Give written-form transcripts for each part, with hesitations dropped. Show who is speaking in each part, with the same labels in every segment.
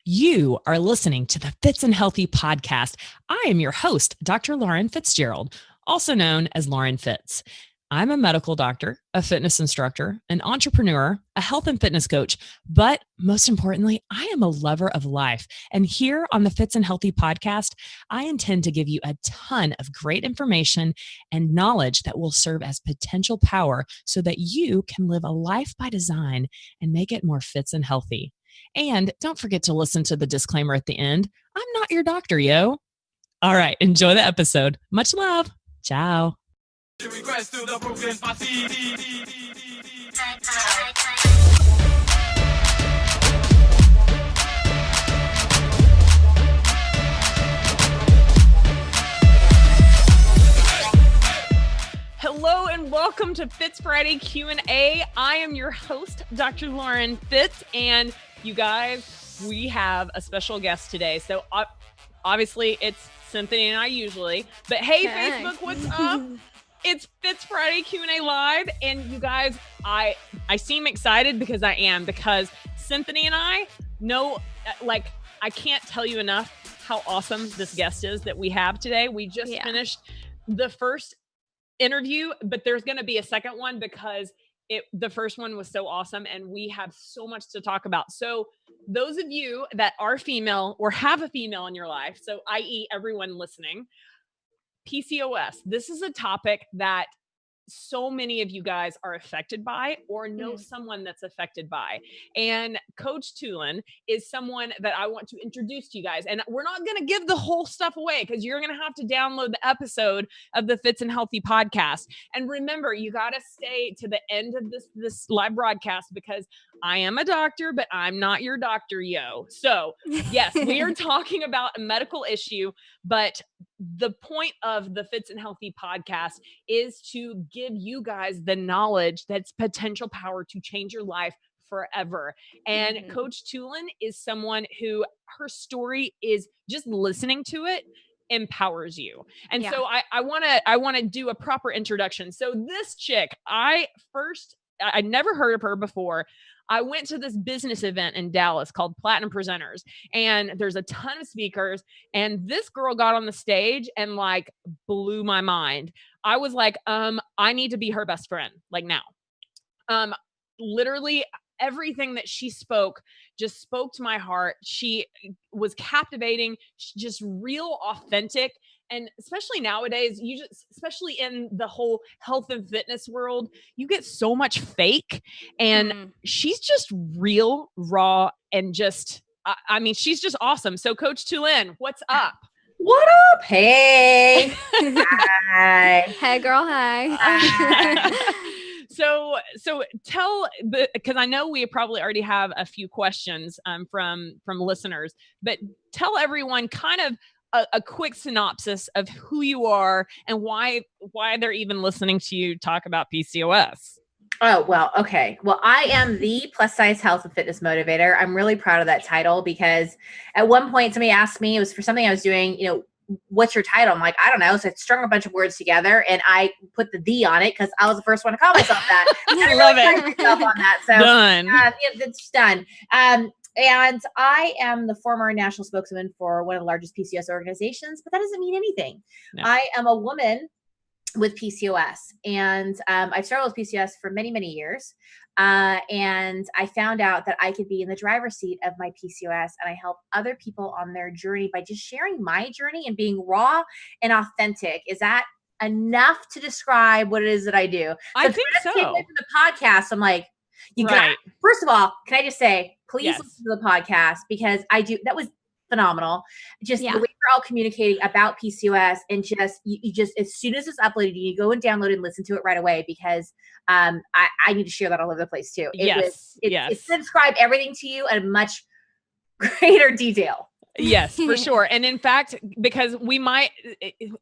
Speaker 1: You are listening to the Fitz and Healthy podcast. I am your host, Dr. Lauren Fitzgerald, also known as Lauren Fitz. I'm a medical doctor, a fitness instructor, an entrepreneur, a health and fitness coach, but most importantly, I am a lover of life. And here on the Fitz and Healthy podcast, I intend to give you a ton of great information and knowledge that will serve as potential power so that you can live a life by design and make it more fits and healthy. And don't forget to listen to the disclaimer at the end. I'm not your doctor, yo. All right, enjoy the episode. Much love. Ciao. Hello and welcome to Fitz Friday Q&A. I am your host, Dr. Lauren Fitz, and you guys, we have a special guest today. So obviously it's Cinthanie and I usually, but hey, Facebook, what's up? It's Fitz Friday Q&A Live, and you guys, I seem excited because I am, because Cinthanie and I know, like, I can't tell you enough how awesome this guest is that we have today. We just finished the first interview, but there's going to be a second one because the first one was so awesome and we have so much to talk about. So those of you that are female or have a female in your life, so i.e. everyone listening, PCOS, this is a topic that so many of you guys are affected by or know someone that's affected by. And Coach Tulin is someone that I want to introduce to you guys. And we're not going to give the whole stuff away because you're going to have to download the episode of the Fitz and Healthy podcast. And remember, you got to stay to the end of this live broadcast because I am a doctor, but I'm not your doctor, yo. So yes, we are talking about a medical issue, but the point of the Fitz and Healthy podcast is to give you guys the knowledge that's potential power to change your life forever. And Coach Tulin is someone who her story is just listening to it empowers you. And so I want to do a proper introduction. So this chick, I never heard of her before. I went to this business event in Dallas called Platinum Presenters, and there's a ton of speakers, and this girl got on the stage and like blew my mind. I was like, I need to be her best friend, like now. Literally everything that she spoke just spoke to my heart. She was captivating, just real authentic. And especially nowadays, especially in the whole health and fitness world, you get so much fake, and she's just real, raw, and just, I mean, she's just awesome. So Coach Tulin, what's up?
Speaker 2: What up? Hey. Hi.
Speaker 3: Hey girl. Hi.
Speaker 1: So tell because I know we probably already have a few questions from listeners, but tell everyone kind of a quick synopsis of who you are and why they're even listening to you talk about PCOS.
Speaker 2: Oh, well, okay. Well, I am the plus size health and fitness motivator. I'm really proud of that title because at one point somebody asked me, it was for something I was doing, what's your title? I'm like, I don't know. So I strung a bunch of words together and I put the on it because I was the first one to call myself that.
Speaker 1: I love it.
Speaker 2: Myself on that. So
Speaker 1: done.
Speaker 2: It's done. And I am the former national spokesman for one of the largest PCOS organizations, but that doesn't mean anything. No. I am a woman with PCOS, and I've struggled with PCOS for many, many years. And I found out that I could be in the driver's seat of my PCOS, and I help other people on their journey by just sharing my journey and being raw and authentic. Is that enough to describe what it is that I do? So
Speaker 1: I think so.
Speaker 2: The podcast, I'm like, first of all, can I just say, please listen to the podcast because that was phenomenal. Just the way we're all communicating about PCOS and just, you just, as soon as it's uploaded, you go and download and listen to it right away because I need to share that all over the place too. It's to describe everything to you at a much greater detail.
Speaker 1: Yes, for sure. And in fact, because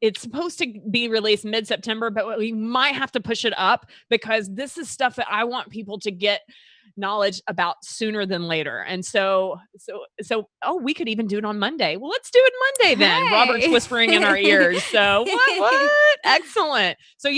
Speaker 1: it's supposed to be released mid-September, but we might have to push it up because this is stuff that I want people to get knowledge about sooner than later. And so, we could even do it on Monday. Well, let's do it Monday then. Hey. Robert's whispering in our ears. So what? Excellent. So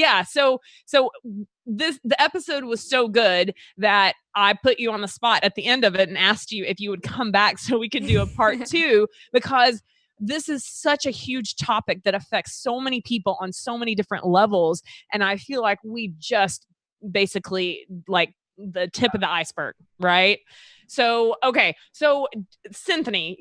Speaker 1: the episode was so good that I put you on the spot at the end of it and asked you if you would come back so we could do a part 2, because this is such a huge topic that affects so many people on so many different levels. And I feel like we just basically like the tip of the iceberg, right? So, okay. So Cinthanie,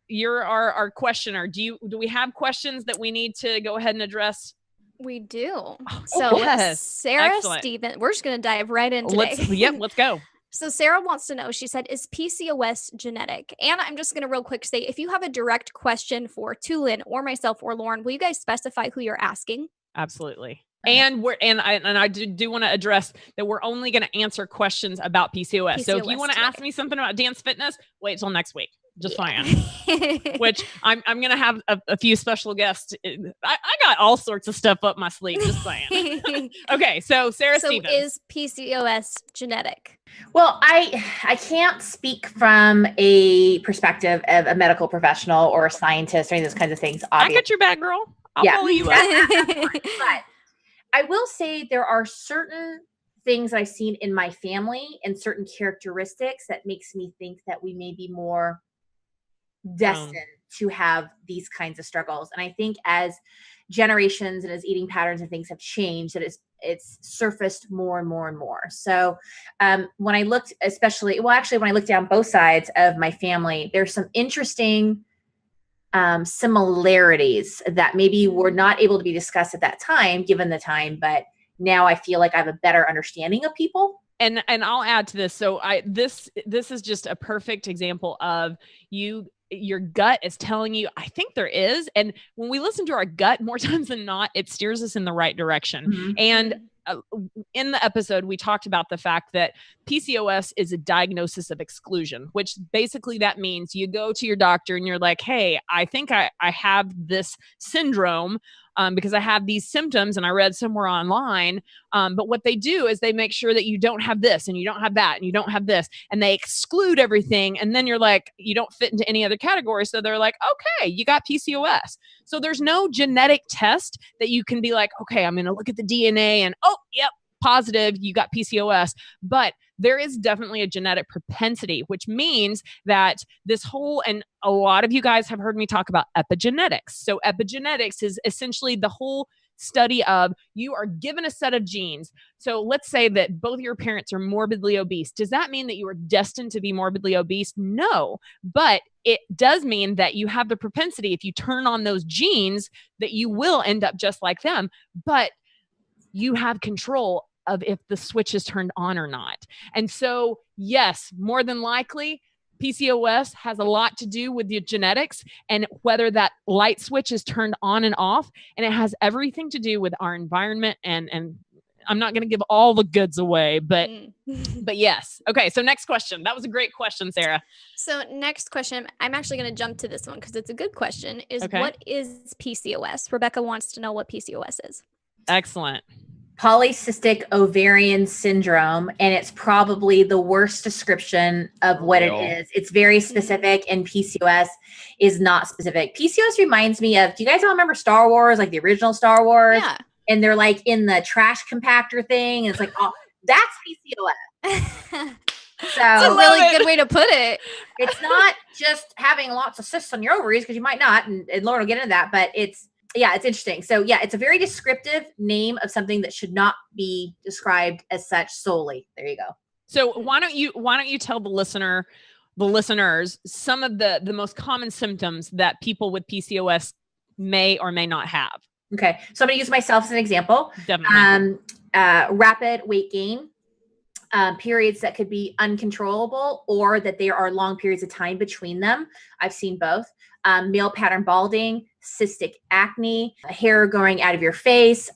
Speaker 1: you're our questioner. Do we have questions that we need to go ahead and address?
Speaker 3: We do.
Speaker 1: So yes.
Speaker 3: Sarah
Speaker 1: Excellent.
Speaker 3: Steven, we're just going to dive right in today.
Speaker 1: Let's go.
Speaker 3: So Sarah wants to know, she said, is PCOS genetic? And I'm just going to real quick say, if you have a direct question for Tulin or myself or Lauren, will you guys specify who you're asking?
Speaker 1: Absolutely. And I do want to address that we're only going to answer questions about PCOS. So if you want to ask me something about dance fitness, wait till next week. Just fine. Which I'm going to have a few special guests. I got all sorts of stuff up my sleeve. Just saying. Okay, so Sarah Stevens.
Speaker 3: Is PCOS genetic?
Speaker 2: Well, I can't speak from a perspective of a medical professional or a scientist or any of those kinds of things. Obviously.
Speaker 1: I got your back, girl. I'll follow you up.
Speaker 2: But I will say there are certain things I've seen in my family and certain characteristics that makes me think that we may be more destined to have these kinds of struggles. And I think as generations and as eating patterns and things have changed, that it's surfaced more and more and more. So when I looked, when I looked down both sides of my family, there's some interesting similarities that maybe were not able to be discussed at that time, given the time, but now I feel like I have a better understanding of people.
Speaker 1: And I'll add to this. So this is just a perfect example of your gut is telling you, I think there is. And when we listen to our gut, more times than not, it steers us in the right direction. Mm-hmm. And in the episode, we talked about the fact that PCOS is a diagnosis of exclusion, which basically that means you go to your doctor and you're like, hey, I think I have this syndrome because I have these symptoms and I read somewhere online. But what they do is they make sure that you don't have this and you don't have that and you don't have this, and they exclude everything. And then you're like, you don't fit into any other category. So they're like, okay, you got PCOS. So there's no genetic test that you can be like, okay, I'm going to look at the DNA and, oh, yep, positive, you got PCOS. But there is definitely a genetic propensity, which means that and a lot of you guys have heard me talk about epigenetics. So epigenetics is essentially the whole study of you are given a set of genes. So let's say that both your parents are morbidly obese. Does that mean that you are destined to be morbidly obese? No, but it does mean that you have the propensity, if you turn on those genes, that you will end up just like them, but you have control of if the switch is turned on or not. And so, yes, more than likely, PCOS has a lot to do with your genetics and whether that light switch is turned on and off. And it has everything to do with our environment. And I'm not going to give all the goods away, but yes. Okay. So next question. That was a great question, Sarah.
Speaker 3: So next question, I'm actually going to jump to this one because it's a good question, is What is PCOS? Rebecca wants to know what PCOS is.
Speaker 1: Excellent.
Speaker 2: Polycystic ovarian syndrome, and it's probably the worst description of what it is. It's very specific, and PCOS is not specific. PCOS reminds me of, do you guys all remember Star Wars, like the original Star Wars?
Speaker 3: Yeah.
Speaker 2: And they're like in the trash compactor thing, and it's like, oh, that's PCOS. So
Speaker 3: that's a really good way to put it.
Speaker 2: It's not just having lots of cysts on your ovaries, because you might not, and Lauren will get into that, but it's interesting. So it's a very descriptive name of something that should not be described as such solely. There you go.
Speaker 1: So why don't you tell the listeners some of the most common symptoms that people with PCOS may or may not have?
Speaker 2: Okay. So I'm going to use myself as an example.
Speaker 1: Definitely.
Speaker 2: Rapid weight gain, periods that could be uncontrollable or that there are long periods of time between them. I've seen both. Male pattern balding, cystic acne, hair growing out of your face,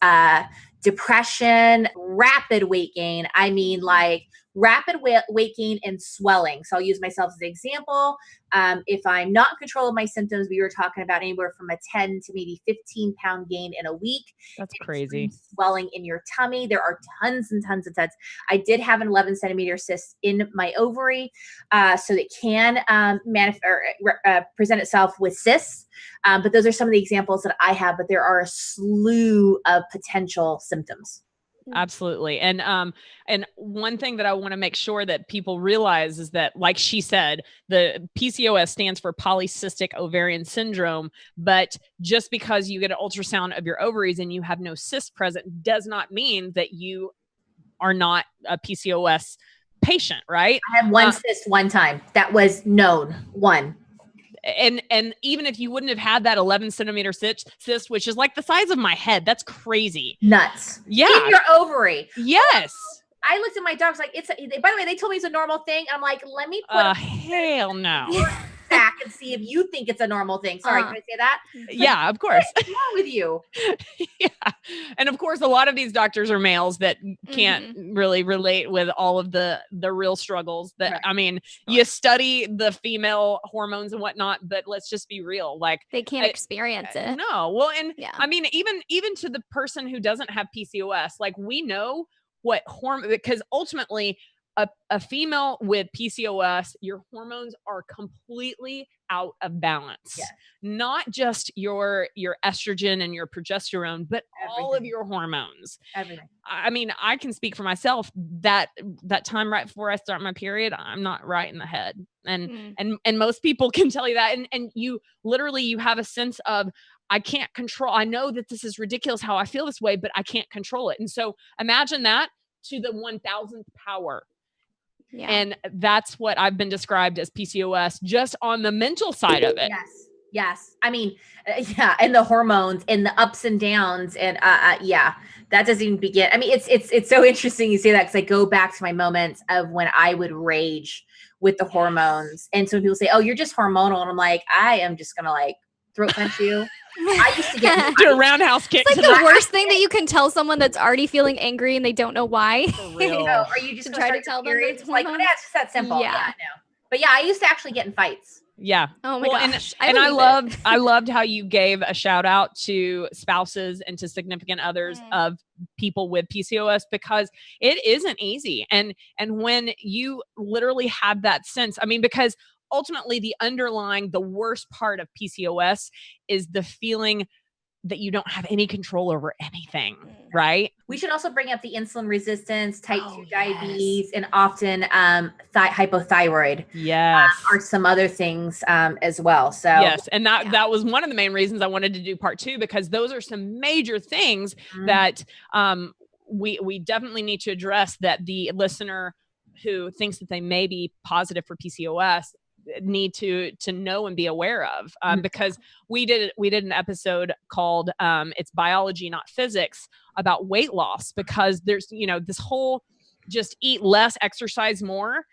Speaker 2: depression, rapid weight gain. I mean, like rapid weight gain and swelling. So I'll use myself as an example. If I'm not in control of my symptoms, we were talking about anywhere from a 10 to maybe 15 pound gain in a week.
Speaker 1: That's crazy.
Speaker 2: Swelling in your tummy. There are tons and tons of tests. I did have an 11 centimeter cyst in my ovary. So it can present itself with cysts. But those are some of the examples that I have, but there are a slew of potential symptoms.
Speaker 1: Absolutely. And one thing that I want to make sure that people realize is that, like she said, the PCOS stands for polycystic ovarian syndrome, but just because you get an ultrasound of your ovaries and you have no cyst present does not mean that you are not a PCOS patient, right?
Speaker 2: I had one cyst one time that was known. One.
Speaker 1: And even if you wouldn't have had that 11 centimeter cyst, which is like the size of my head, that's crazy.
Speaker 2: Nuts.
Speaker 1: Yeah.
Speaker 2: In your ovary.
Speaker 1: Yes.
Speaker 2: I looked at my doc's like, by the way, they told me it's a normal thing. I'm like, let me put
Speaker 1: hell no.
Speaker 2: back and see if you think it's a normal thing. Sorry, can I say that?
Speaker 1: Yeah, of course.
Speaker 2: What's wrong with you?
Speaker 1: Yeah. And of course, a lot of these doctors are males that can't really relate with all of the real struggles that, right. I mean, you study the female hormones and whatnot, but let's just be real. Like,
Speaker 3: they can't experience it.
Speaker 1: No. Well, and I mean, even to the person who doesn't have PCOS, like, we know what hormone, because ultimately a female with PCOS, your hormones are completely out of balance. Yes. Not just your estrogen and your progesterone, but all of your hormones.
Speaker 2: Everything.
Speaker 1: I mean, I can speak for myself that time right before I start my period, I'm not right in the head. And most people can tell you that. And you literally, you have a sense of, I can't control. I know that this is ridiculous how I feel this way, but I can't control it. And so imagine that to the 1000th power. Yeah. And that's what I've been described as PCOS, just on the mental side of it.
Speaker 2: Yes. I mean, and the hormones and the ups and downs, and that doesn't even begin. I mean, it's so interesting you say that, because I go back to my moments of when I would rage with the hormones, and so people say, "Oh, you're just hormonal," and I'm like, I am just gonna like throat punch you. I used to get
Speaker 1: do a roundhouse kick.
Speaker 3: It's like the worst thing that you can tell someone that's already feeling angry and they don't know why.
Speaker 2: For real. Are you just trying to tell them it's like, it's just that simple? Yeah, no. But yeah, I used to actually get in fights.
Speaker 1: Yeah.
Speaker 3: Oh my gosh.
Speaker 1: And I loved how you gave a shout out to spouses and to significant others of people with PCOS, because it isn't easy. And when you literally have that sense, I mean, because ultimately the worst part of PCOS is the feeling that you don't have any control over anything, right?
Speaker 2: We should also bring up the insulin resistance, type 2 diabetes, and often hypothyroid.
Speaker 1: Yes.
Speaker 2: Are some other things as well. So
Speaker 1: yes. And that was one of the main reasons I wanted to do part 2, because those are some major things that we definitely need to address, that the listener who thinks that they may be positive for PCOS need to know and be aware of, because we did an episode called It's Biology, Not Physics, about weight loss, because there's, this whole just eat less, exercise more.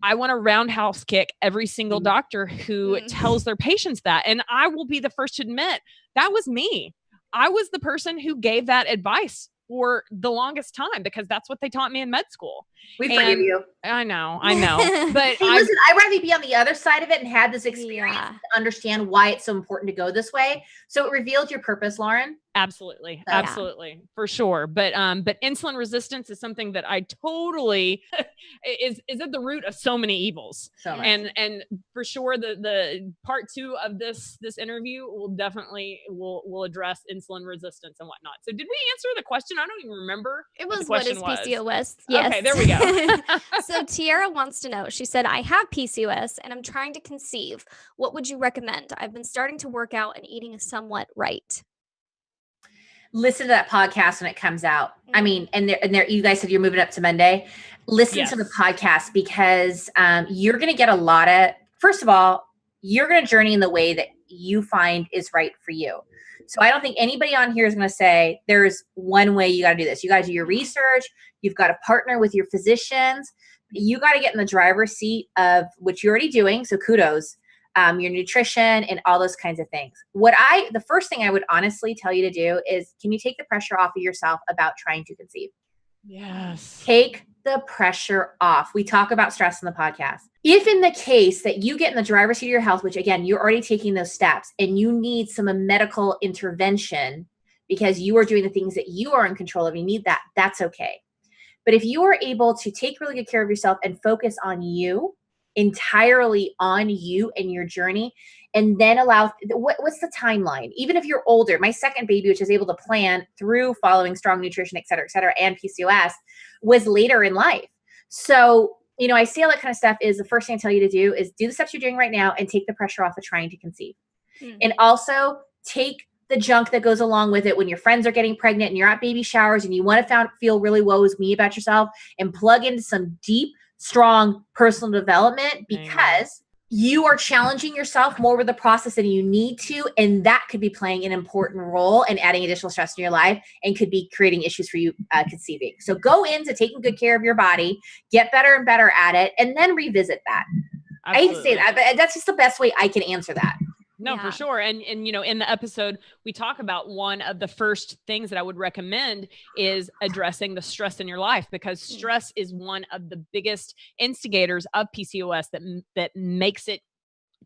Speaker 1: I want to roundhouse kick every single doctor who tells their patients that. And I will be the first to admit that was me. I was the person who gave that advice for the longest time, because that's what they taught me in med school.
Speaker 2: We forgive you.
Speaker 1: I know. But
Speaker 2: hey, listen, I'd rather be on the other side of it and had this experience to understand why it's so important to go this way. So it revealed your purpose, Lauren.
Speaker 1: Absolutely. For sure. But insulin resistance is something that I totally is at the root of so many evils. And for sure the part 2 of this interview will definitely will address insulin resistance and whatnot. So did we answer the question? I don't even remember.
Speaker 3: It was what is PCOS? Yes.
Speaker 1: Okay, there we go.
Speaker 3: So Tiara wants to know, she said, I have PCOS and I'm trying to conceive. What would you recommend? I've been starting to work out and eating somewhat right.
Speaker 2: Listen to that podcast when it comes out. I mean, and there, you guys said you're moving up to Monday. Listen to the podcast, because you're going to get a lot of, first of all, you're going to journey in the way that you find is right for you. So I don't think anybody on here is going to say there's one way you got to do this. You got to do your research. You've got to partner with your physicians. You got to get in the driver's seat of what you're already doing. So kudos. Your nutrition and all those kinds of things. The first thing I would honestly tell you to do is, can you take the pressure off of yourself about trying to conceive?
Speaker 1: Yes.
Speaker 2: Take the pressure off. We talk about stress in the podcast. If in the case that you get in the driver's seat of your health, which again, you're already taking those steps and you need some medical intervention because you are doing the things that you are in control of, you need that, that's okay. But if you are able to take really good care of yourself and focus on you, entirely on you and your journey, and then allow, what's the timeline? Even if you're older, my second baby, which is able to plan through following strong nutrition, et cetera, and PCOS, was later in life. So, you know, I say all that kind of stuff is the first thing I tell you to do is do the steps you're doing right now and take the pressure off of trying to conceive. And also take the junk that goes along with it when your friends are getting pregnant and you're at baby showers and you want to feel really woe is me about yourself, and plug into some deep, strong personal development, because you are challenging yourself more with the process than you need to. And that could be playing an important role and adding additional stress in your life and could be creating issues for you conceiving. So go into taking good care of your body, get better and better at it, and then revisit that. Absolutely. I hate to say that, but that's just the best way I can answer that.
Speaker 1: No, for sure. And, you know, in the episode, we talk about one of the first things that I would recommend is addressing the stress in your life, because stress is one of the biggest instigators of PCOS that makes it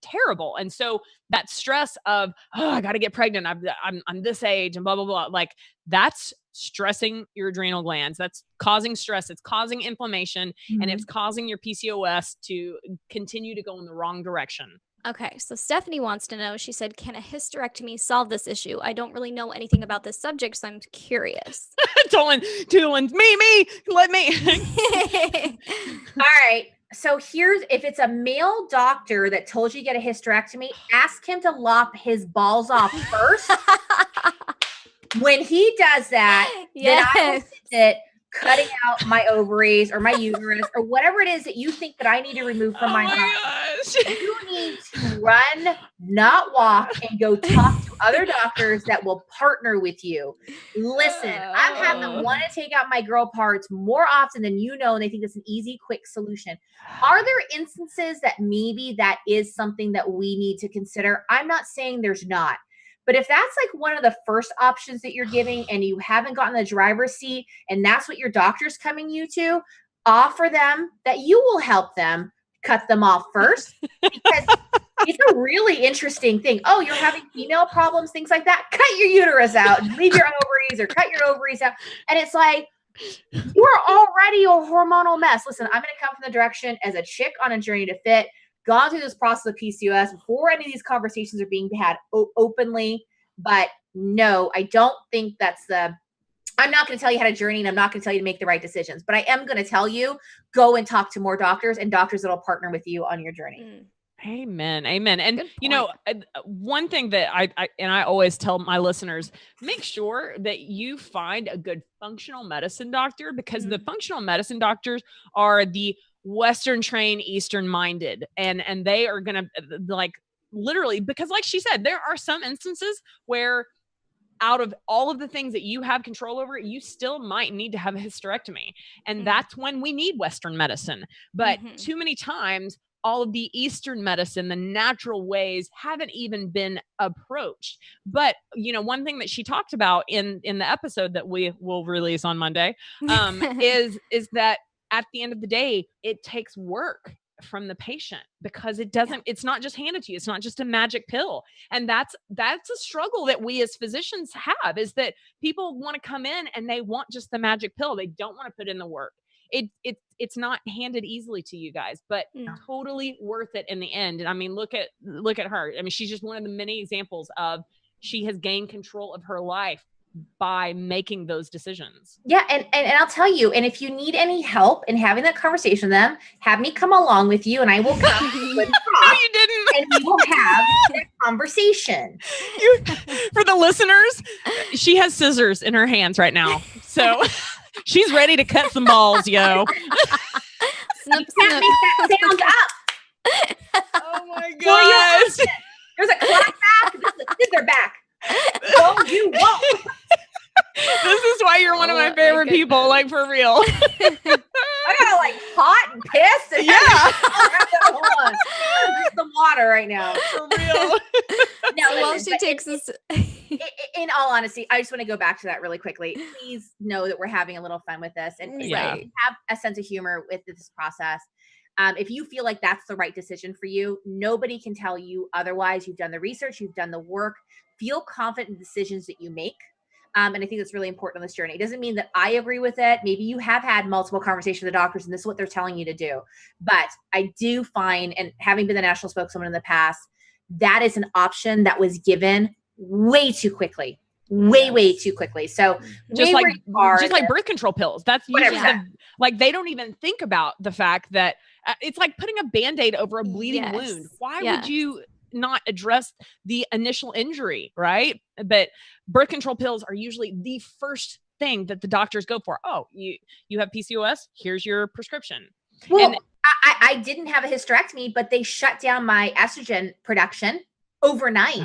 Speaker 1: terrible. And so that stress of, oh, I got to get pregnant. I'm this age and blah, blah, blah. Like, that's stressing your adrenal glands. That's causing stress. It's causing inflammation, and it's causing your PCOS to continue to go in the wrong direction.
Speaker 3: Okay, so Stephanie wants to know, she said, can a hysterectomy solve this issue? I don't really know anything about this subject, so I'm curious.
Speaker 1: Tulin, let me.
Speaker 2: All right. So here's, if it's a male doctor that told you to get a hysterectomy, ask him to lop his balls off first. When he does that, then I will sit cutting out my ovaries or my uterus or whatever it is that you think that I need to remove from my body. You need to run, not walk, and go talk to other doctors that will partner with you. Listen, I've had them want to take out my girl parts more often than you know, and they think it's an easy, quick solution. Are there instances that maybe that is something that we need to consider? I'm not saying there's not. But if that's like one of the first options that you're giving and you haven't gotten the driver's seat and that's what your doctor's coming you to, offer them that you will help them cut them off first, because it's a really interesting thing. Oh, you're having female problems, things like that. Cut your uterus out and leave your ovaries, or cut your ovaries out. And it's like, you are already a hormonal mess. Listen, I'm going to come from the direction as a chick on a journey to fit, gone through this process of PCOS before any of these conversations are being had openly. But no, I don't think I'm not going to tell you how to journey, and I'm not going to tell you to make the right decisions, but I am going to tell you, go and talk to more doctors and doctors that'll partner with you on your journey.
Speaker 1: Amen. And you know, one thing that I always tell my listeners, make sure that you find a good functional medicine doctor, because the functional medicine doctors are the Western trained, Eastern minded, and they are going to, like, literally, because like she said, there are some instances where out of all of the things that you have control over, you still might need to have a hysterectomy. And that's when we need Western medicine. But too many times, all of the Eastern medicine, the natural ways, haven't even been approached. But, you know, one thing that she talked about in the episode that we will release on Monday is that at the end of the day, it takes work from the patient, because it's not just handed to you. It's not just a magic pill. And that's a struggle that we as physicians have, is that people want to come in and they want just the magic pill. They don't want to put in the work. It's not handed easily to you guys, but totally worth it in the end. And I mean, look at her. I mean, she's just one of the many examples of, she has gained control of her life by making those decisions.
Speaker 2: Yeah. And I'll tell you, and if you need any help in having that conversation with them, have me come along with you, and I will come with
Speaker 1: no, you didn't.
Speaker 2: And we will have that conversation.
Speaker 1: For the listeners, she has scissors in her hands right now. So she's ready to cut some balls, yo.
Speaker 2: Snip, you can't make that sound up.
Speaker 1: Oh my gosh.
Speaker 2: There's a clap back. There's a scissor back. No, you won't.
Speaker 1: This is why you're one of my favorite people, like, for real.
Speaker 2: I got like hot and pissed. And hold on. Just some water right now.
Speaker 1: For real.
Speaker 3: Now, while she takes this.
Speaker 2: In all honesty, I just want to go back to that really quickly. Please know that we're having a little fun with this, and have a sense of humor with this process. If you feel like that's the right decision for you, nobody can tell you otherwise. You've done the research, you've done the work. Feel confident in the decisions that you make. And I think that's really important on this journey. It doesn't mean that I agree with it. Maybe you have had multiple conversations with the doctors and this is what they're telling you to do. But I do find, and having been the national spokeswoman in the past, that is an option that was given way too quickly. Way too quickly. So
Speaker 1: just like birth control pills. That's usually like they don't even think about the fact that it's like putting a Band-Aid over a bleeding wound. Why would you not address the initial injury, right? But birth control pills are usually the first thing that the doctors go for. Oh, you have PCOS? Here's your prescription.
Speaker 2: Well, and I didn't have a hysterectomy, but they shut down my estrogen production overnight.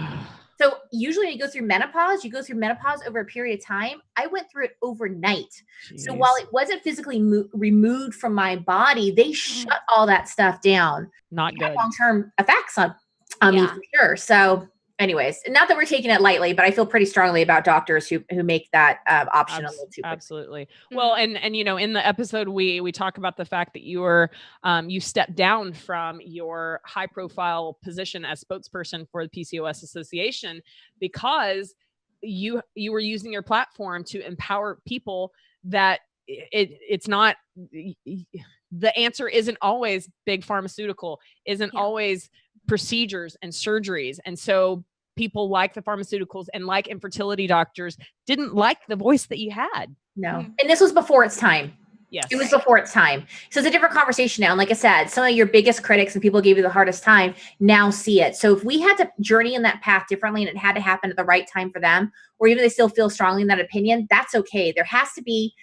Speaker 2: So usually when you go through menopause over a period of time. I went through it overnight. Jeez. So while it wasn't physically removed from my body, they shut all that stuff down.
Speaker 1: Not good.
Speaker 2: Long-term effects on me for sure. So anyways, not that we're taking it lightly, but I feel pretty strongly about doctors who make that option a little too quickly.
Speaker 1: Absolutely. Well, and in the episode, we talk about the fact that you stepped down from your high profile position as spokesperson for the PCOS Association because you were using your platform to empower people that it's not, the answer isn't always big pharmaceutical, isn't always procedures and surgeries. And so people like the pharmaceuticals and like infertility doctors didn't like the voice that you had.
Speaker 2: No. And this was before its time.
Speaker 1: Yes.
Speaker 2: It was before its time. So it's a different conversation now. And like I said, some of your biggest critics and people who gave you the hardest time now see it. So if we had to journey in that path differently and it had to happen at the right time for them, or even they still feel strongly in that opinion, that's okay. There has to be,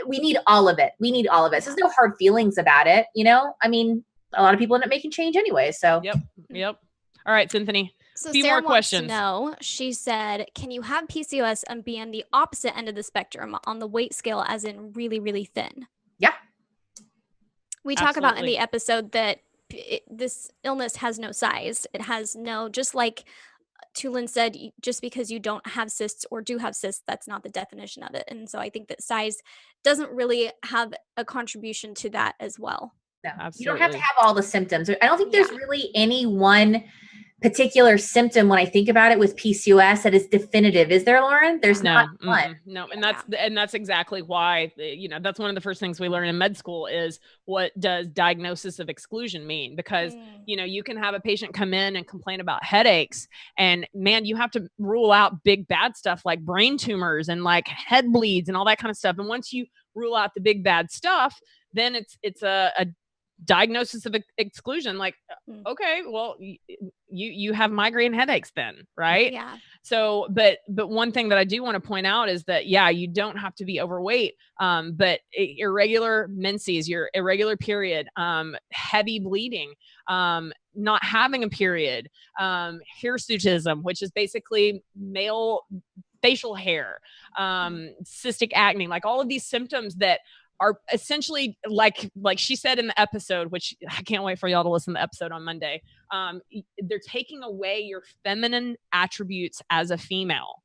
Speaker 2: we need all of it. So there's no hard feelings about it. I mean, a lot of people end up making change anyway. So
Speaker 1: Yep. All right, Cinthanie.
Speaker 3: So
Speaker 1: a few
Speaker 3: Sarah
Speaker 1: more questions.
Speaker 3: No, she said, can you have PCOS and be on the opposite end of the spectrum on the weight scale, as in really, really thin?
Speaker 2: Yeah.
Speaker 3: We talk about in the episode that this illness has no size. It has no, just like Tulin said, just because you don't have cysts or do have cysts, that's not the definition of it. And so I think that size doesn't really have a contribution to that as well.
Speaker 2: No, absolutely. You don't have to have all the symptoms. I don't think there's really any one particular symptom when I think about it with PCOS that is definitive. Is there, Lauren? There's not one.
Speaker 1: No. And that's exactly why, that's one of the first things we learn in med school is what does diagnosis of exclusion mean? Because, you can have a patient come in and complain about headaches and man, you have to rule out big bad stuff like brain tumors and like head bleeds and all that kind of stuff. And once you rule out the big bad stuff, then it's a diagnosis of exclusion. Like, okay, well, you have migraine headaches then, right?
Speaker 3: Yeah.
Speaker 1: So, but one thing that I do want to point out is that, you don't have to be overweight, but irregular menses, your irregular period, heavy bleeding, not having a period, hirsutism, which is basically male facial hair, cystic acne, like all of these symptoms that are essentially like she said in the episode, which I can't wait for y'all to listen to the episode on Monday. They're taking away your feminine attributes as a female.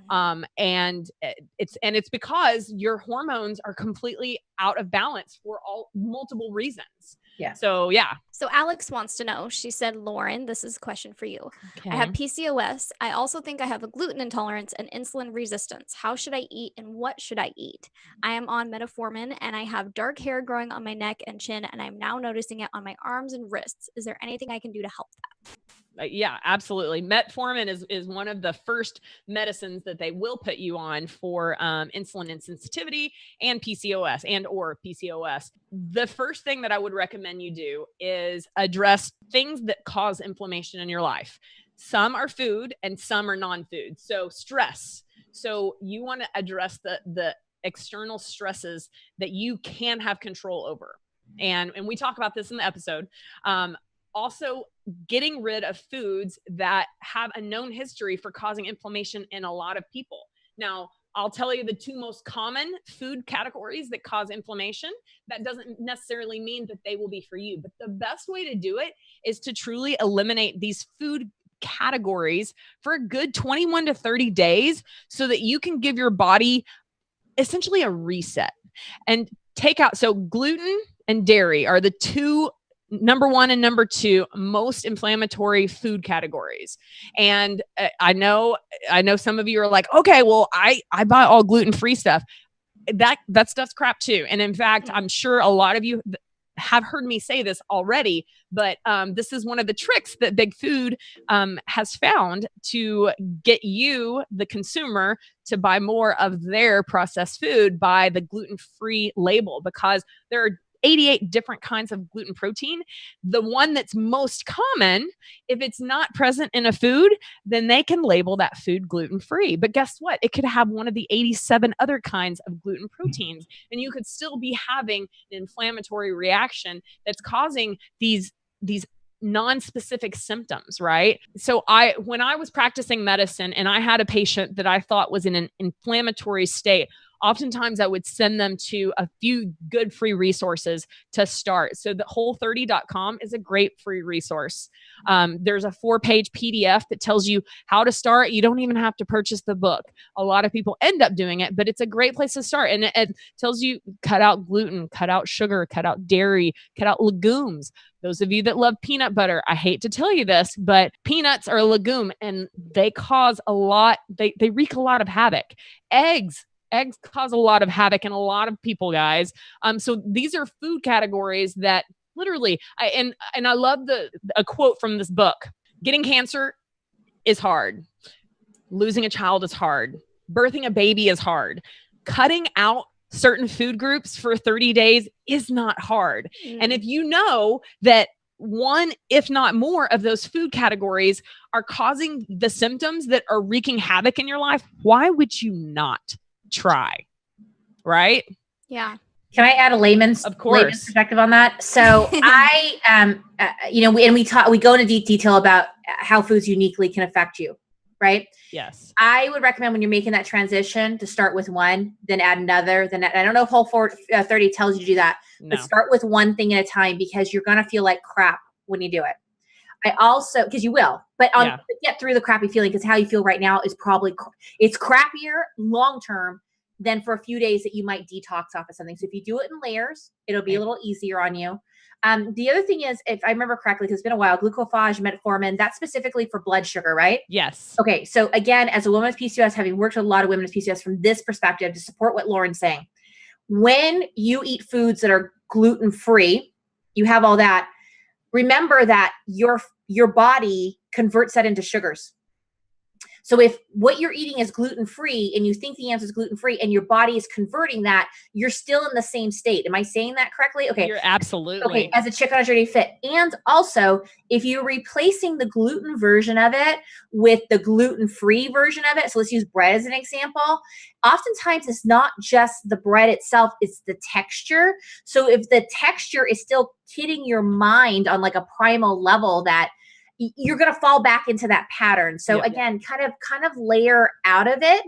Speaker 1: And it's because your hormones are completely out of balance for multiple reasons.
Speaker 2: Yeah.
Speaker 1: So,
Speaker 3: So Alex wants to know, she said, Lauren, this is a question for you. Okay. I have PCOS. I also think I have a gluten intolerance and insulin resistance. How should I eat and what should I eat? I am on metformin and I have dark hair growing on my neck and chin, and I'm now noticing it on my arms and wrists. Is there anything I can do to help that?
Speaker 1: Yeah, absolutely. Metformin is one of the first medicines that they will put you on for insulin insensitivity and PCOS or PCOS. The first thing that I would recommend you do is address things that cause inflammation in your life. Some are food and some are non-food. So stress. So you want to address the external stresses that you can have control over. And we talk about this in the episode. Also, getting rid of foods that have a known history for causing inflammation in a lot of people. Now, I'll tell you the two most common food categories that cause inflammation. That doesn't necessarily mean that they will be for you, but the best way to do it is to truly eliminate these food categories for a good 21 to 30 days so that you can give your body essentially a reset and take out. So gluten and dairy are the two number 1 and number 2 most inflammatory food categories. And I know some of you are like, okay, well, I buy all gluten-free stuff. That stuff's crap too. And in fact, I'm sure a lot of you have heard me say this already, but this is one of the tricks that Big Food has found to get you, the consumer, to buy more of their processed food by the gluten-free label, because there are 88 different kinds of gluten protein. The one that's most common, if it's not present in a food, then they can label that food gluten-free. But guess what? It could have one of the 87 other kinds of gluten proteins, and you could still be having an inflammatory reaction that's causing these non-specific symptoms, right? So when I was practicing medicine and I had a patient that I thought was in an inflammatory state, oftentimes I would send them to a few good free resources to start. So the whole30.com is a great free resource. There's a 4-page PDF that tells you how to start. You don't even have to purchase the book. A lot of people end up doing it, but it's a great place to start. And it tells you cut out gluten, cut out sugar, cut out dairy, cut out legumes. Those of you that love peanut butter, I hate to tell you this, but peanuts are a legume and they cause a lot, they wreak a lot of havoc. Eggs cause a lot of havoc in a lot of people, guys. So these are food categories that literally, I love a quote from this book. Getting cancer is hard. Losing a child is hard. Birthing a baby is hard. Cutting out certain food groups for 30 days is not hard. And if you know that one, if not more, of those food categories are causing the symptoms that are wreaking havoc in your life, why would you not try? Right?
Speaker 3: Yeah.
Speaker 2: Can I add a layman's perspective on that? So I, we go into deep detail about how foods uniquely can affect you, right?
Speaker 1: Yes.
Speaker 2: I would recommend when you're making that transition to start with one, then add another. Then I don't know if Whole30 tells you to do that, but start with one thing at a time, because you're going to feel like crap when you do it. I also, because you will, but get through the crappy feeling, because how you feel right now is probably, it's crappier long-term than for a few days that you might detox off of something. So if you do it in layers, it'll be a little easier on you. The other thing is, if I remember correctly, because it's been a while, glucophage, metformin, that's specifically for blood sugar, right?
Speaker 1: Yes.
Speaker 2: Okay. So again, as a woman with PCOS, having worked with a lot of women with PCOS from this perspective to support what Lauren's saying, when you eat foods that are gluten-free, you have all that. Remember that your body converts that into sugars. So if what you're eating is gluten-free and you think the answer is gluten-free and your body is converting that, you're still in the same state. Am I saying that correctly? Okay.
Speaker 1: You're absolutely.
Speaker 2: Okay. As a chick on a journey to fit. And also, if you're replacing the gluten version of it with the gluten-free version of it, so let's use bread as an example. Oftentimes it's not just the bread itself, it's the texture. So if the texture is still kidding your mind on like a primal level, that you're going to fall back into that pattern. So again, kind of layer out of it.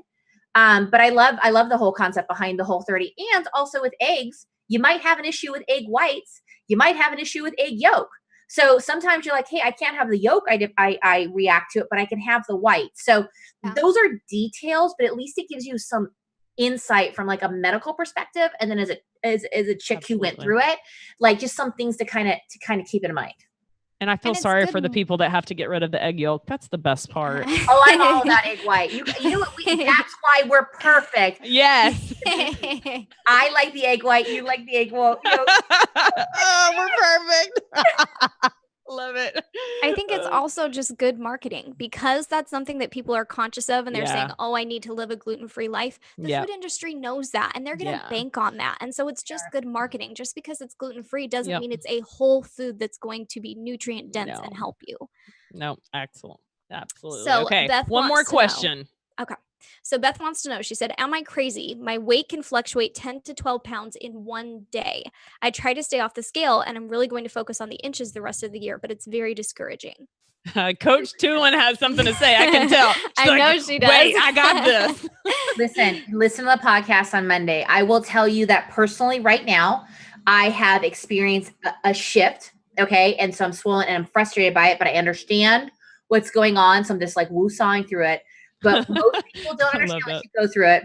Speaker 2: But I love the whole concept behind the Whole30. And also with eggs, you might have an issue with egg whites. You might have an issue with egg yolk. So sometimes you're like, hey, I can't have the yolk. I react to it, but I can have the white. So those are details, but at least it gives you some insight from like a medical perspective. And then as a chick who went through it, like just some things to kind of keep in mind.
Speaker 1: And I feel sorry for the people that have to get rid of the egg yolk. That's the best part.
Speaker 2: Oh, I'm all about egg white. You know what? That's why we're perfect.
Speaker 1: Yes.
Speaker 2: I like the egg white. You like the egg yolk.
Speaker 1: Oh, we're perfect. Love it.
Speaker 3: I think it's also just good marketing, because that's something that people are conscious of, and they're saying, oh, I need to live a gluten-free life. The food industry knows that, and they're going to bank on that. And so it's just good marketing. Just because it's gluten-free doesn't mean it's a whole food that's going to be nutrient dense and help you.
Speaker 1: No, excellent. Absolutely.
Speaker 3: So
Speaker 1: okay.
Speaker 3: Beth
Speaker 1: One more question.
Speaker 3: Okay. So Beth wants to know, she said, am I crazy? My weight can fluctuate 10 to 12 pounds in one day. I try to stay off the scale, and I'm really going to focus on the inches the rest of the year, but it's very discouraging.
Speaker 1: Coach Tulin has something to say. I can tell.
Speaker 3: I know she does.
Speaker 1: Wait, I got this.
Speaker 2: Listen to the podcast on Monday. I will tell you that personally right now, I have experienced a shift. Okay. And so I'm swollen and I'm frustrated by it, but I understand what's going on. So I'm just like woo-sawing through it. But most people don't understand once you go through it.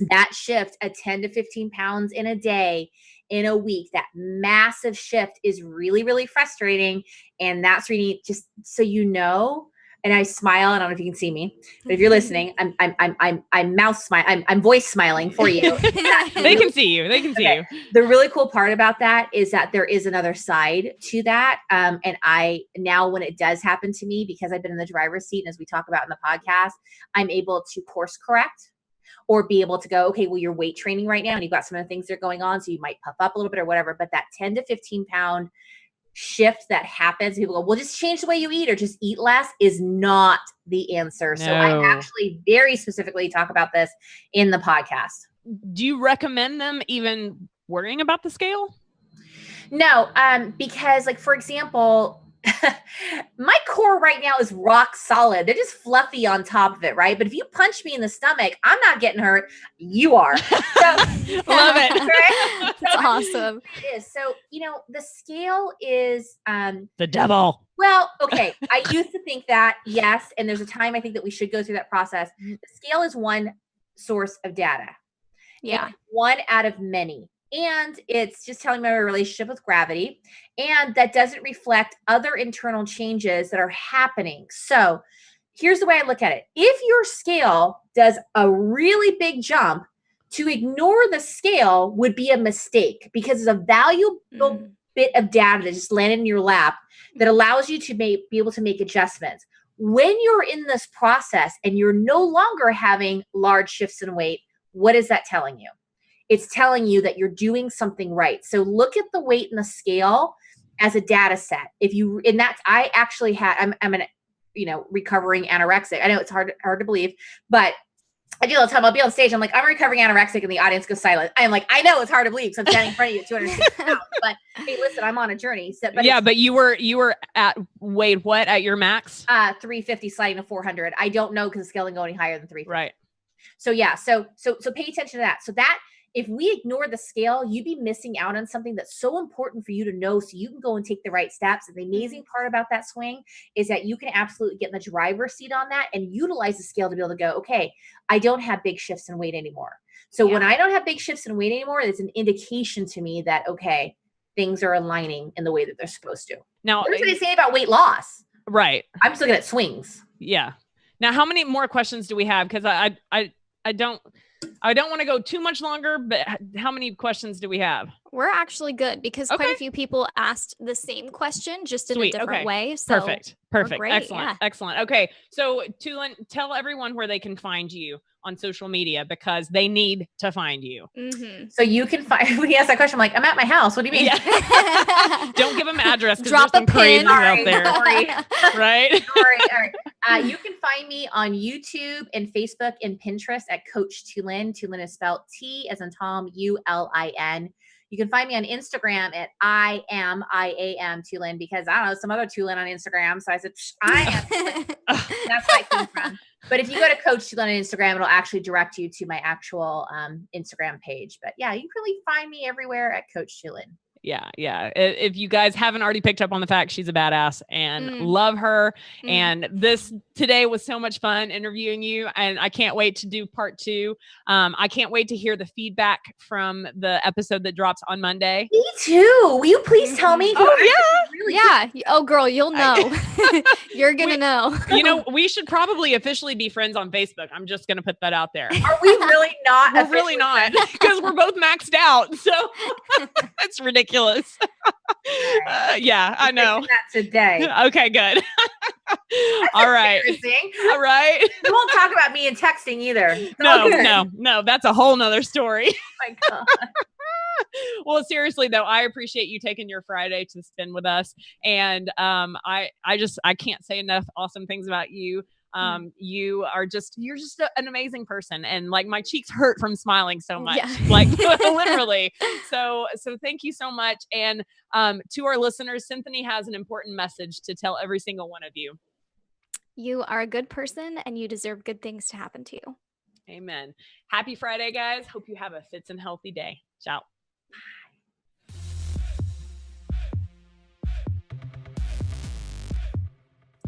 Speaker 2: That shift at 10 to 15 pounds in a day in a week, that massive shift is really, really frustrating. And that's really just so you know. And I smile. I don't know if you can see me, but if you're listening, I'm mouth smiling. I'm voice smiling for you.
Speaker 1: They can see you. They can see you.
Speaker 2: The really cool part about that is that there is another side to that. And I now, when it does happen to me, because I've been in the driver's seat, and as we talk about in the podcast, I'm able to course correct or be able to go, okay, well, you're weight training right now and you've got some of the things that are going on. So you might puff up a little bit or whatever, but that 10 to 15 pound shift that happens, people go, well, just change the way you eat or just eat less, is not the answer. So I actually very specifically talk about this in the podcast.
Speaker 1: Do you recommend them even worrying about the scale?
Speaker 2: No, because like, for example, my core right now is rock solid. They're just fluffy on top of it, right? But if you punch me in the stomach, I'm not getting hurt. You are. So,
Speaker 1: love it.
Speaker 2: Right?
Speaker 3: That's awesome.
Speaker 2: It is. So, the scale is
Speaker 1: the devil.
Speaker 2: Well, okay. I used to think that, yes. And there's a time I think that we should go through that process. The scale is one source of data.
Speaker 3: Yeah.
Speaker 2: And one out of many. And it's just telling me my relationship with gravity. And that doesn't reflect other internal changes that are happening. So here's the way I look at it. If your scale does a really big jump, to ignore the scale would be a mistake, because it's a valuable bit of data that just landed in your lap that allows you to be able to make adjustments. When you're in this process and you're no longer having large shifts in weight, what is that telling you? It's telling you that you're doing something right. So look at the weight in the scale as a data set. I actually had, I'm an, recovering anorexic. I know it's hard to believe, but I do all the time. I'll be on stage. I'm like, I'm a recovering anorexic, and the audience goes silent. I'm like, I know it's hard to believe because I'm standing in front of you at 260 pounds. But hey, listen, I'm on a journey. So,
Speaker 1: but you were at weighed what at your max?
Speaker 2: 350 sliding to 400. I don't know because the scale didn't go any higher than 350.
Speaker 1: Right.
Speaker 2: So yeah. So pay attention to that. So that, if we ignore the scale, you'd be missing out on something that's so important for you to know so you can go and take the right steps. And the amazing part about that swing is that you can absolutely get in the driver's seat on that and utilize the scale to be able to go, okay, I don't have big shifts in weight anymore. So when I don't have big shifts in weight anymore, it's an indication to me that, okay, things are aligning in the way that they're supposed to.
Speaker 1: Now,
Speaker 2: what are they saying about weight loss?
Speaker 1: Right.
Speaker 2: I'm just looking at swings.
Speaker 1: Yeah. Now, how many more questions do we have? Because I don't want to go too much longer, but how many questions do we have?
Speaker 3: We're actually good because quite a few people asked the same question, just in a different way. So
Speaker 1: Perfect.
Speaker 3: Great.
Speaker 1: Excellent. Excellent. Okay. So Tulin, tell everyone where they can find you on social media, because they need to find you.
Speaker 3: Mm-hmm.
Speaker 2: So you can find, when he asked that question, I'm like, I'm at my house. What do you mean?
Speaker 1: Yeah. Don't give them address.
Speaker 3: Drop a pin
Speaker 1: out there. Right.
Speaker 2: All right. You can find me on YouTube and Facebook and Pinterest at Coach Tulin. Tulin is spelled T as in Tom, ULIN. You can find me on Instagram at I am Tulin, because I don't know, some other Tulin on Instagram. So I said, I am Tulin. That's where I came from. But if you go to Coach Tulin on Instagram, it'll actually direct you to my actual Instagram page. But yeah, you can really find me everywhere at Coach Tulin.
Speaker 1: Yeah. Yeah. If you guys haven't already picked up on the fact, she's a badass and love her. And this today was so much fun interviewing you, and I can't wait to do part 2. I can't wait to hear the feedback from the episode that drops on Monday.
Speaker 2: Me too. Will you please tell me?
Speaker 3: Oh girl, you'll know. You're going to know.
Speaker 1: We should probably officially be friends on Facebook. I'm just going to put that out there.
Speaker 2: Are we really not?
Speaker 1: We're really not, because we're both maxed out. So that's ridiculous. Yeah, I know.
Speaker 2: That today.
Speaker 1: Okay, good. All right. All right.
Speaker 2: We won't talk about me and texting either.
Speaker 1: No. That's a whole nother story.
Speaker 2: Oh my God.
Speaker 1: Well, seriously though, I appreciate you taking your Friday to spend with us. And I can't say enough awesome things about you. You're just an amazing person, and like my cheeks hurt from smiling so much, like literally. So thank you so much. And to our listeners, Cinthanie has an important message to tell every single one of you.
Speaker 3: You are a good person and you deserve good things to happen to you.
Speaker 1: Amen. Happy Friday, guys. Hope you have a Fitz and Healthy day. Ciao.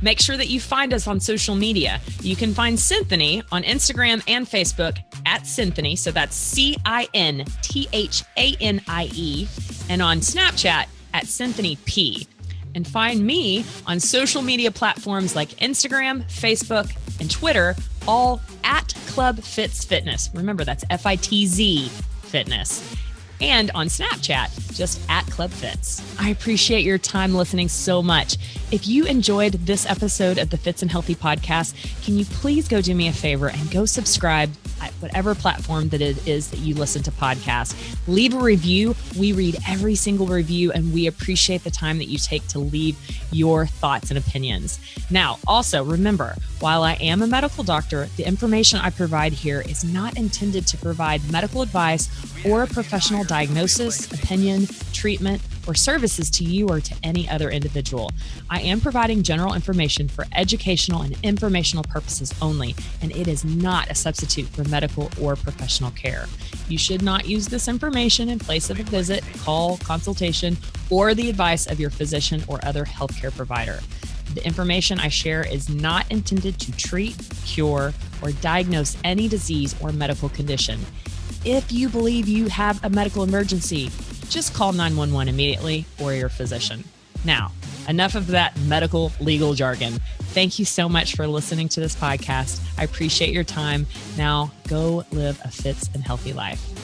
Speaker 1: Make sure that you find us on social media. You can find Cinthanie on Instagram and Facebook at Cinthanie. So that's CINTHANIE. And on Snapchat at Cinthanie P. And find me on social media platforms like Instagram, Facebook, and Twitter, all at Club Fitz Fitness. Remember, that's FITZ Fitness. And on Snapchat, just at Club Fitz. I appreciate your time listening so much. If you enjoyed this episode of the Fitz and Healthy podcast, can you please go do me a favor and go subscribe at whatever platform that it is that you listen to podcasts. Leave a review. We read every single review, and we appreciate the time that you take to leave your thoughts and opinions. Now, also remember, while I am a medical doctor, the information I provide here is not intended to provide medical advice or a professional diagnosis, opinion, treatment, or services to you or to any other individual. I am providing general information for educational and informational purposes only, and it is not a substitute for medical or professional care. You should not use this information in place of a visit, call, consultation, or the advice of your physician or other healthcare provider. The information I share is not intended to treat, cure, or diagnose any disease or medical condition. If you believe you have a medical emergency, just call 911 immediately or your physician. Now, enough of that medical legal jargon. Thank you so much for listening to this podcast. I appreciate your time. Now, go live a Fitz and Healthy life.